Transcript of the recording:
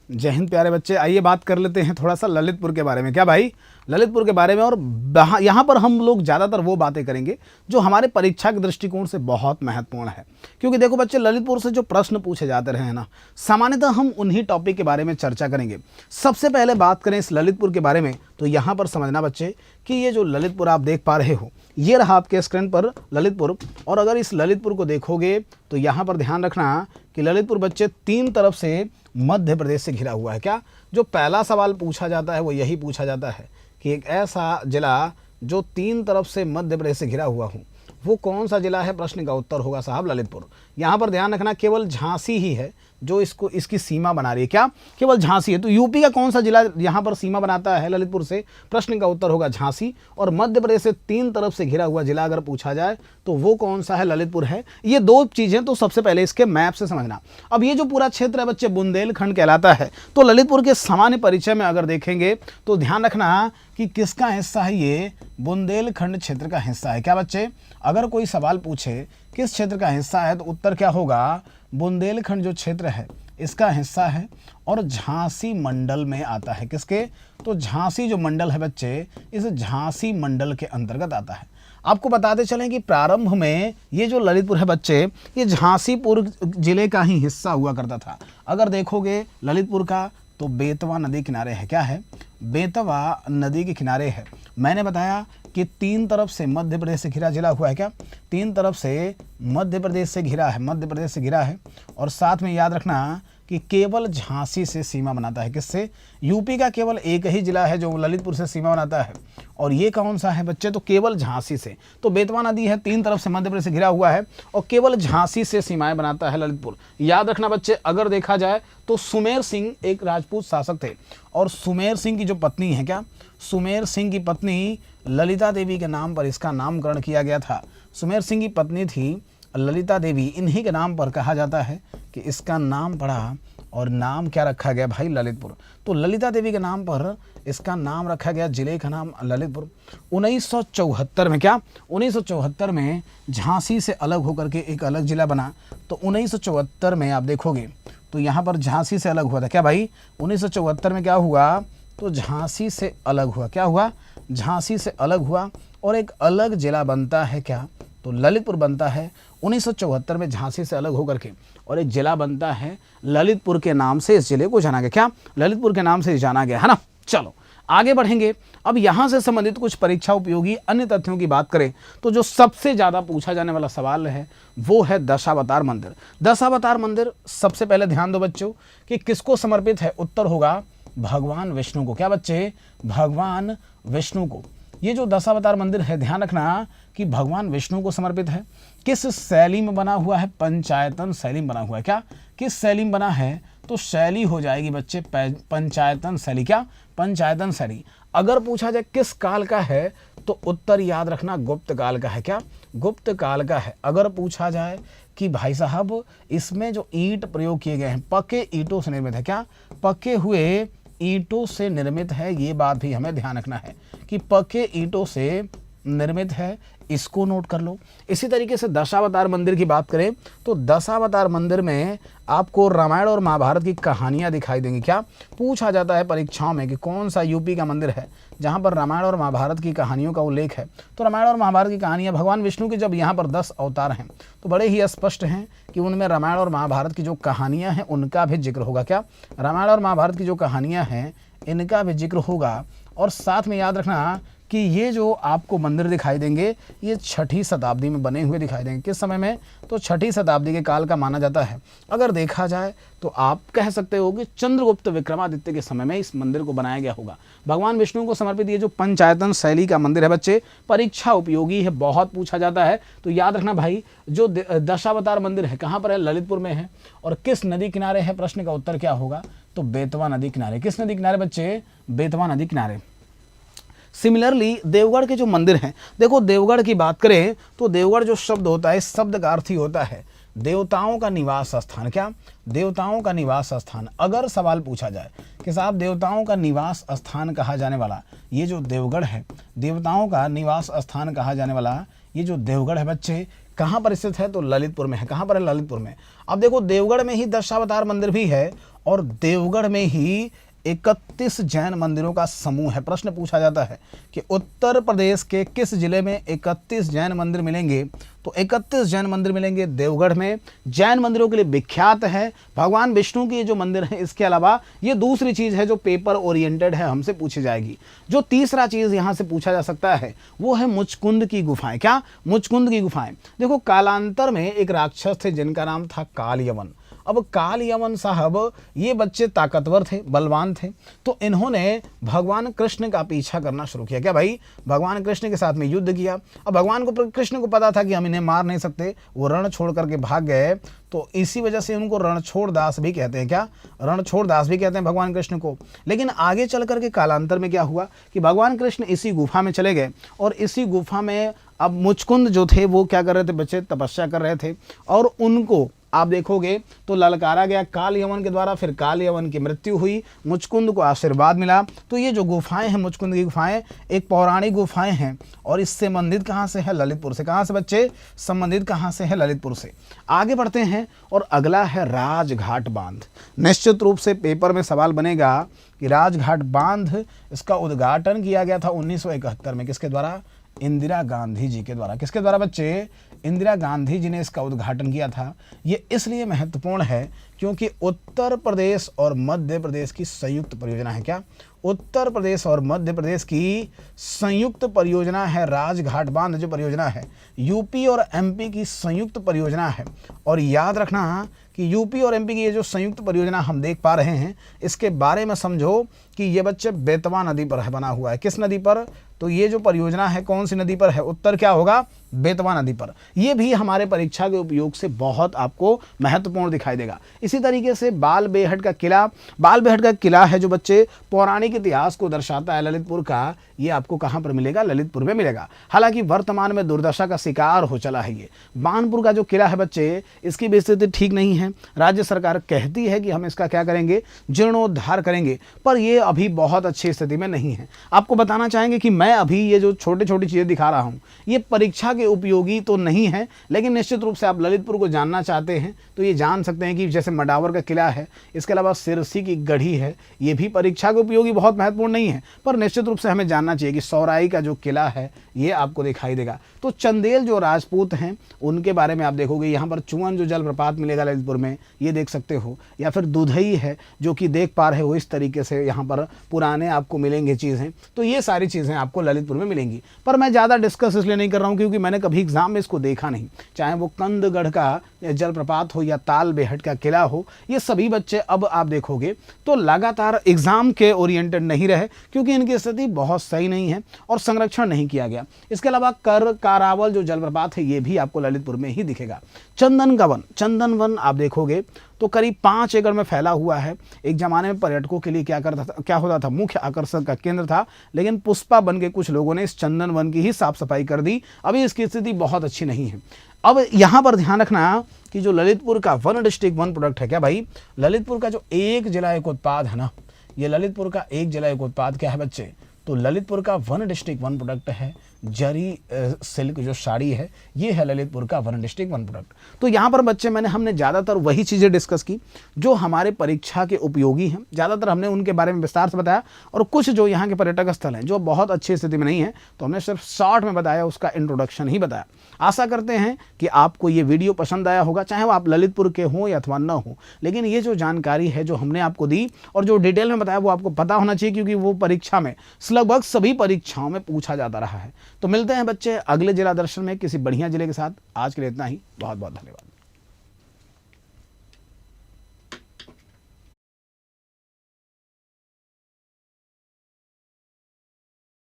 जय हिंद प्यारे बच्चे। आइए बात कर लेते हैं थोड़ा सा ललितपुर के बारे में। क्या भाई, ललितपुर के बारे में। और यहाँ पर हम लोग ज़्यादातर वो बातें करेंगे जो हमारे परीक्षा के दृष्टिकोण से बहुत महत्वपूर्ण है। क्योंकि देखो बच्चे, ललितपुर से जो प्रश्न पूछे जाते रहे हैं ना, सामान्यतः हम उन्हीं टॉपिक के बारे में चर्चा करेंगे। सबसे पहले बात करें इस ललितपुर के बारे में, तो यहाँ पर समझना बच्चे कि ये जो ललितपुर आप देख पा रहे हो, ये रहा आपके स्क्रीन पर ललितपुर। और अगर इस ललितपुर को देखोगे तो यहाँ पर ध्यान रखना कि ललितपुर बच्चे 3 तरफ से मध्य प्रदेश से घिरा हुआ है। क्या, जो पहला सवाल पूछा जाता है वो यही पूछा जाता है कि एक ऐसा जिला जो 3 तरफ से मध्य प्रदेश से घिरा हुआ हो, वो कौन सा जिला है। प्रश्न का उत्तर होगा साहब ललितपुर। यहाँ पर ध्यान रखना, केवल झांसी ही है जो इसकी सीमा बना रही है। क्या, केवल झांसी है। तो यूपी का कौन सा जिला यहाँ पर सीमा बनाता है ललितपुर से। प्रश्न का उत्तर होगा झांसी। और मध्य प्रदेश से 3 तरफ से घिरा हुआ जिला अगर पूछा जाए तो वो कौन सा है, ललितपुर है। ये 2 चीज़ें तो सबसे पहले इसके मैप से समझना। अब ये जो पूरा क्षेत्र है बच्चे बुंदेलखंड कहलाता है। तो ललितपुर के सामान्य परिचय में अगर देखेंगे तो ध्यान रखना कि किसका हिस्सा है, ये बुंदेलखंड क्षेत्र का हिस्सा है। क्या बच्चे, अगर कोई सवाल पूछे किस क्षेत्र का हिस्सा है तो उत्तर क्या होगा, बुंदेलखंड जो क्षेत्र है इसका हिस्सा है। और झांसी मंडल में आता है। किसके, तो झांसी जो मंडल है बच्चे, इस झांसी मंडल के अंतर्गत आता है। आपको बताते चलें कि प्रारंभ में ये जो ललितपुर है बच्चे, ये झांसीपुर जिले का ही हिस्सा हुआ करता था। अगर देखोगे ललितपुर का तो बेतवा नदी किनारे है। क्या है, बेतवा नदी के किनारे है। मैंने बताया कि 3 तरफ से मध्य प्रदेश से घिरा जिला हुआ है। क्या, 3 तरफ से मध्य प्रदेश से घिरा है, मध्य प्रदेश से घिरा है। और साथ में याद रखना कि केवल झांसी से सीमा बनाता है। किससे, यूपी का केवल एक ही जिला है जो ललितपुर से सीमा बनाता है। और ये कौन सा है बच्चे, तो केवल झांसी से। तो बेतवा नदी है, 3 तरफ से मध्य प्रदेश से घिरा हुआ है और केवल झांसी से सीमाएं बनाता है ललितपुर। याद रखना बच्चे, अगर देखा जाए तो सुमेर सिंह एक राजपूत शासक थे। और सुमेर सिंह की जो पत्नी है, क्या, सुमेर सिंह की पत्नी ललिता देवी के नाम पर इसका नामकरण किया गया था। सुमेर सिंह की पत्नी थी ललिता देवी, इन्हीं के नाम पर कहा जाता है कि इसका नाम पड़ा। और नाम क्या रखा गया भाई, ललितपुर। तो ललिता देवी के नाम पर इसका नाम रखा गया, जिले का नाम ललितपुर। 1974 में, क्या, 1974 में झांसी से अलग होकर के एक अलग जिला बना। तो 1974 में आप देखोगे तो यहाँ पर झांसी से अलग हुआ था। क्या भाई, 1974 में क्या हुआ, तो झांसी से अलग हुआ। क्या हुआ, झांसी से अलग हुआ और एक अलग जिला बनता है। क्या, तो ललितपुर बनता है 1974 में झांसी से अलग होकर के। और एक जिला बनता है ललितपुर के नाम से, इस जिले को जाना गया। क्या, ललितपुर के नाम से जाना गया है ना। चलो आगे बढ़ेंगे। अब यहाँ से संबंधित कुछ परीक्षा उपयोगी अन्य तथ्यों की बात करें तो जो सबसे ज़्यादा पूछा जाने वाला सवाल है वो है दशावतार मंदिर। दशावतार मंदिर, सबसे पहले ध्यान दो बच्चों कि किसको समर्पित है। उत्तर होगा भगवान विष्णु को। क्या बच्चे, भगवान विष्णु को। ये जो दशावतार मंदिर है, ध्यान रखना कि भगवान विष्णु को समर्पित है। किस शैली में बना हुआ है, पंचायतन शैली में बना हुआ है। क्या, किस शैली में बना है, तो शैली हो जाएगी बच्चे पंचायतन शैली। क्या, पंचायतन शैली। अगर पूछा जाए किस काल का है तो उत्तर याद रखना गुप्त काल का है। क्या, गुप्त काल का है। अगर पूछा जाए कि भाई साहब इसमें जो ईंट प्रयोग किए गए हैं पक्के ईंटों से निर्मित है। क्या, पके हुए ईंटों से निर्मित है। ये बात भी हमें ध्यान रखना है कि पक्के ईंटों से निर्मित है, इसको नोट कर लो। इसी तरीके से दशावतार मंदिर की बात करें तो दशावतार मंदिर में आपको रामायण और महाभारत की कहानियां दिखाई देंगी। क्या, पूछा जाता है परीक्षाओं में कि कौन सा यूपी का मंदिर है जहां पर रामायण और महाभारत की कहानियों का उल्लेख है। तो रामायण और महाभारत की कहानियां, भगवान विष्णु के जब यहाँ पर 10 अवतार हैं तो बड़े ही स्पष्ट हैं कि उनमें रामायण और महाभारत की जो कहानियाँ हैं उनका भी जिक्र होगा। क्या, रामायण और महाभारत की जो कहानियाँ हैं इनका भी जिक्र होगा। और साथ में याद रखना कि ये जो आपको मंदिर दिखाई देंगे ये 6ठी शताब्दी में बने हुए दिखाई देंगे। किस समय में, तो 6ठी शताब्दी के काल का माना जाता है। अगर देखा जाए तो आप कह सकते हो कि चंद्रगुप्त विक्रमादित्य के समय में इस मंदिर को बनाया गया होगा। भगवान विष्णु को समर्पित ये जो पंचायतन शैली का मंदिर है बच्चे, परीक्षा उपयोगी है, बहुत पूछा जाता है। तो याद रखना भाई, जो दशावतार मंदिर है कहाँ पर है, ललितपुर में है। और किस नदी किनारे है, प्रश्न का उत्तर क्या होगा, तो बेतवा नदी किनारे। किस नदी किनारे बच्चे, बेतवा नदी किनारे। सिमिलरली देवगढ़ के जो मंदिर हैं, देखो देवगढ़ की बात करें तो देवगढ़ जो शब्द होता है, इस शब्द का अर्थ ही होता है देवताओं का निवास स्थान। क्या, देवताओं का निवास स्थान। अगर सवाल पूछा जाए कि साहब देवताओं का निवास स्थान कहा जाने वाला ये जो देवगढ़ है, देवताओं का निवास स्थान कहा जाने वाला ये जो देवगढ़ है बच्चे, कहाँ पर स्थित है, तो ललितपुर में है। कहाँ पर है, ललितपुर में। अब देखो देवगढ़ में ही दशावतार मंदिर भी है और देवगढ़ में ही 31 जैन मंदिरों का समूह है। प्रश्न पूछा जाता है कि उत्तर प्रदेश के किस जिले में 31 जैन मंदिर मिलेंगे, तो 31 जैन मंदिर मिलेंगे देवगढ़ में। जैन मंदिरों के लिए विख्यात है भगवान विष्णु के जो मंदिर हैं। इसके अलावा ये दूसरी चीज़ है जो पेपर ओरिएंटेड है, हमसे पूछी जाएगी। जो तीसरा चीज़ यहाँ से पूछा जा सकता है वो है मुचकुंद की गुफाएं। क्या? मुचकुंद की गुफाएं। देखो, कालांतर में एक राक्षस थे जिनका नाम था काल यवन। अब काल यवन साहब ये बच्चे ताकतवर थे, बलवान थे, तो इन्होंने भगवान कृष्ण का पीछा करना शुरू किया। क्या भाई? भगवान कृष्ण के साथ में युद्ध किया। अब भगवान को, कृष्ण को पता था कि हम इन्हें मार नहीं सकते, वो रण छोड़ करके भाग गए। तो इसी वजह से उनको रणछोड़ दास भी कहते हैं। क्या? रणछोड़ दास भी कहते हैं भगवान कृष्ण को। लेकिन आगे चल करके कालांतर में क्या हुआ कि भगवान कृष्ण इसी गुफा में चले गए और इसी गुफा में अब मुचकुंद जो थे वो क्या कर रहे थे? बच्चे तपस्या कर रहे थे और उनको आप देखोगे तो ललकारा गया काल यवन के द्वारा। फिर काल यवन की मृत्यु हुई, मुचकुंद को आशीर्वाद मिला। तो ये जो गुफाएं हैं, मुचकुंद की गुफाएं, एक पौराणिक गुफाएं हैं और इससे संबंधित कहाँ से है? ललितपुर से। कहाँ से बच्चे? संबंधित कहाँ से है? ललितपुर से। आगे बढ़ते हैं और अगला है राजघाट बांध। निश्चित रूप से पेपर में सवाल बनेगा कि राजघाट बांध, इसका उद्घाटन किया गया था 1971 में। किसके द्वारा? इंदिरा गांधी जी के द्वारा। किसके द्वारा बच्चे? इंदिरा गांधी जी ने इसका उद्घाटन किया था। ये इसलिए महत्वपूर्ण है क्योंकि उत्तर प्रदेश और मध्य प्रदेश की संयुक्त परियोजना है। क्या? उत्तर प्रदेश और मध्य प्रदेश की संयुक्त परियोजना है राजघाट बांध। जो परियोजना है यूपी और एमपी की संयुक्त परियोजना है। और याद रखना कि यूपी और एमपी की ये जो संयुक्त परियोजना हम देख पा रहे हैं, इसके बारे में समझो कि ये बच्चे बेतवा नदी पर है बना हुआ है। किस नदी पर? तो ये जो परियोजना है कौन सी नदी पर है? उत्तर क्या होगा? बेतवा नदी पर। ये भी हमारे परीक्षा के उपयोग से बहुत आपको महत्वपूर्ण दिखाई देगा। इसी तरीके से बाल बेहट का किला, बाल बेहट का किला है जो बच्चे पौराणिक इतिहास को दर्शाता है ललितपुर का। ये आपको कहाँ पर मिलेगा? ललितपुर में मिलेगा। हालांकि वर्तमान में दुर्दशा का शिकार हो चला है ये। बानपुर का जो किला है बच्चे, इसकी भी स्थिति ठीक नहीं है। राज्य सरकार कहती है कि हम इसका क्या करेंगे? जीर्णोद्धार करेंगे, पर ये अभी बहुत अच्छी स्थिति में नहीं है। आपको बताना चाहेंगे कि मैं अभी ये जो छोटी छोटी चीज़ें दिखा रहा हूँ ये परीक्षा के उपयोगी तो नहीं है, लेकिन निश्चित रूप से आप ललितपुर को जानना चाहते हैं तो ये जान सकते हैं कि जैसे मडावर का किला है, इसके अलावा सिरसी की गढ़ी है, ये भी परीक्षा के उपयोगी बहुत महत्वपूर्ण नहीं है, पर निश्चित रूप से हमें जानना चाहिए कि सौराई का जो किला है ये आपको दिखाई देगा। तो चंदेल जो राजपूत हैं उनके बारे में आप देखोगे, यहाँ पर चुअन जो जलप्रपात मिलेगा ललितपुर में, ये देख सकते हो, या फिर दुधई है जो कि देख पा रहे हो इस तरीके से यहाँ पर पुराने आपको मिलेंगे चीज़ें। तो ये सारी चीज़ें आपको ललितपुर में मिलेंगी। पर मैं ज़्यादा डिस्कस इसलिए नहीं कर रहा हूँ क्योंकि मैंने कभी एग्जाम में इसको देखा नहीं, चाहे वो कंदगढ़ का जलप्रपात हो या ताल बेहट का किला हो। ये सभी बच्चे अब आप देखोगे तो लगातार एग्जाम के ओरिएंटेड नहीं रहे क्योंकि इनकी स्थिति बहुत सही नहीं है और संरक्षण नहीं किया गया। इसके अलावा कारावल जो जलप्रपात है ये भी आपको ललितपुर में ही दिखेगा। चंदन का वन, चंदन वन आप देखोगे तो करीब 5 एकड़ में फैला हुआ है। एक जमाने में पर्यटकों के लिए क्या होता था? मुख्य आकर्षण का केंद्र था, लेकिन पुष्पा बन के कुछ लोगों ने इस चंदन वन की ही साफ सफाई कर दी। अभी इसकी स्थिति बहुत अच्छी नहीं है। अब यहाँ पर ध्यान रखना कि जो ललितपुर का वन डिस्ट्रिक्ट वन प्रोडक्ट है, क्या भाई? ललितपुर का जो एक जिला एक उत्पाद है ना, ये ललितपुर का एक जिला एक उत्पाद क्या है बच्चे? तो ललितपुर का वन डिस्ट्रिक्ट वन प्रोडक्ट है जरी सिल्क जो साड़ी है, ये है ललितपुर का वन डिस्ट्रिक्ट वन प्रोडक्ट। तो यहाँ पर बच्चे हमने ज़्यादातर वही चीज़ें डिस्कस की जो हमारे परीक्षा के उपयोगी हैं। ज़्यादातर हमने उनके बारे में विस्तार से बताया और कुछ जो यहाँ के पर्यटक स्थल हैं जो बहुत अच्छी स्थिति में नहीं है तो हमने सिर्फ शॉर्ट में बताया, उसका इंट्रोडक्शन ही बताया। आशा करते हैं कि आपको ये वीडियो पसंद आया होगा, चाहे वो आप ललितपुर के हों या अथवा न हो, लेकिन ये जो जानकारी है जो हमने आपको दी और जो डिटेल में बताया वो आपको पता होना चाहिए क्योंकि वो परीक्षा में लगभग सभी परीक्षाओं में पूछा जाता रहा है। तो मिलते हैं बच्चे अगले जिला दर्शन में किसी बढ़िया जिले के साथ। आज के लिए इतना ही। बहुत बहुत धन्यवाद।